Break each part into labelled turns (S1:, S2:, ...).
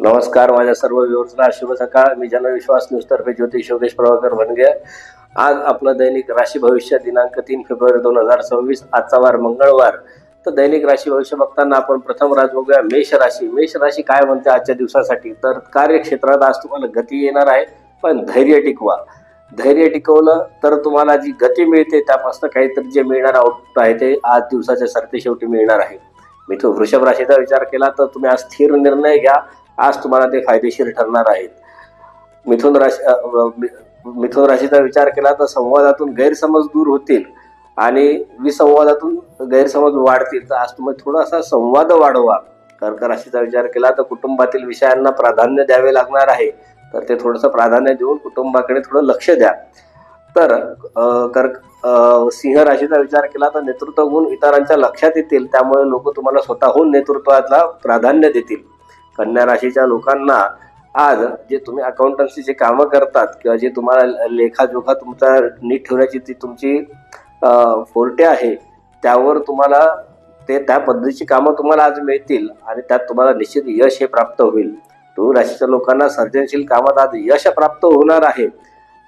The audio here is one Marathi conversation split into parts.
S1: नमस्कार माझ्या सर्व व्ह्यूअर्सला शुभ सकाळ. मी जनविश्वास न्यूजतर्फे ज्योतिष योगेश प्रभाकर भनगे. आज आपलं दैनिक राशी भविष्य दिनांक 3 फेब्रुवारी 2026. आजचा वार मंगळवार. तर दैनिक राशी भविष्य बघताना आपण प्रथम राज बघूया मेष राशी. मेष राशी काय म्हणते आजच्या दिवसासाठी? तर कार्यक्षेत्रात आज तुम्हाला गती येणार आहे, पण धैर्य टिकवा. धैर्य टिकवलं तर तुम्हाला जी गती मिळते त्यापासून काहीतरी जे मिळणार आउटपुट आहे ते आज दिवसाच्या सरते शेवटी मिळणार आहे. मिथुन वृषभ राशीचा विचार केला तर तुम्ही आज स्थिर निर्णय घ्या, आज तुम्हाला ते फायदेशीर ठरणार आहेत. मिथुन राशीचा विचार केला तर संवादातून गैरसमज दूर होतील आणि विसंवादातून गैरसमज वाढतील. तर आज तुम्ही थोडासा संवाद वाढवा. कर्क राशीचा विचार केला तर कुटुंबातील विषयांना प्राधान्य द्यावे लागणार आहे, तर ते थोडंसं प्राधान्य देऊन कुटुंबाकडे थोडं लक्ष द्या. तर सिंह राशीचा विचार केला तर नेतृत्व गुण इतरांच्या लक्षात येतील, त्यामुळे लोक तुम्हाला स्वतःहून नेतृत्वाला प्राधान्य देतील. कन्या राशीच्या लोकांना आज जे तुम्ही अकाउंटन्सीचे कामं करतात किंवा जे तुम्हाला लेखाजोखा तुमचा नीट ठेवण्याची ती तुमची फोर्टे आहे, त्यावर तुम्हाला त्या पद्धतीची कामं तुम्हाला आज मिळतील आणि त्यात तुम्हाला निश्चित यश हे प्राप्त होईल. तुळ राशीच्या लोकांना सर्जनशील कामात आज यश प्राप्त होणार आहे.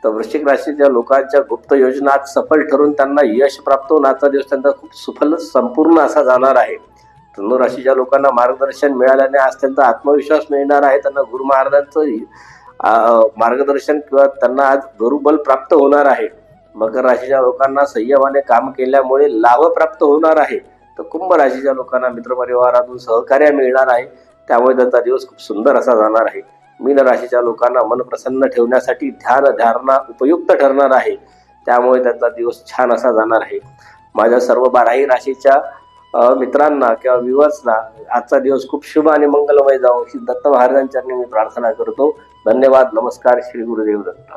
S1: तर वृश्चिक राशीच्या लोकांच्या गुप्त योजना आज सफल ठरून त्यांना यश प्राप्त होऊन आजचा दिवस त्यांचा खूप सुफल संपूर्ण असा जाणार आहे. धनु राशीच्या लोकांना मार्गदर्शन मिळाल्याने आज त्यांचा आत्मविश्वास मिळणार आहे. त्यांना गुरु महाराजांचं मार्गदर्शन किंवा त्यांना आज गुरुबल प्राप्त होणार आहे. मकर राशीच्या लोकांना संयमाने काम केल्यामुळे लाभ प्राप्त होणार आहे. तर कुंभ राशीच्या लोकांना मित्रपरिवारातून सहकार्य मिळणार आहे, त्यामुळे त्यांचा दिवस खूप सुंदर असा जाणार आहे. मीन राशीच्या लोकांना मन प्रसन्न ठेवण्यासाठी ध्यान धारणा उपयुक्त ठरणार आहे, त्यामुळे त्यांचा दिवस छान असा जाणार आहे. माझ्या सर्व 12ही राशीच्या मित्रांना किंवा व्ह्युअर्सना आजचा दिवस खूप शुभ आणि मंगलमय जावो ही दत्त महाराजांच्या मी प्रार्थना करतो. धन्यवाद. नमस्कार. श्री गुरुदेव दत्त.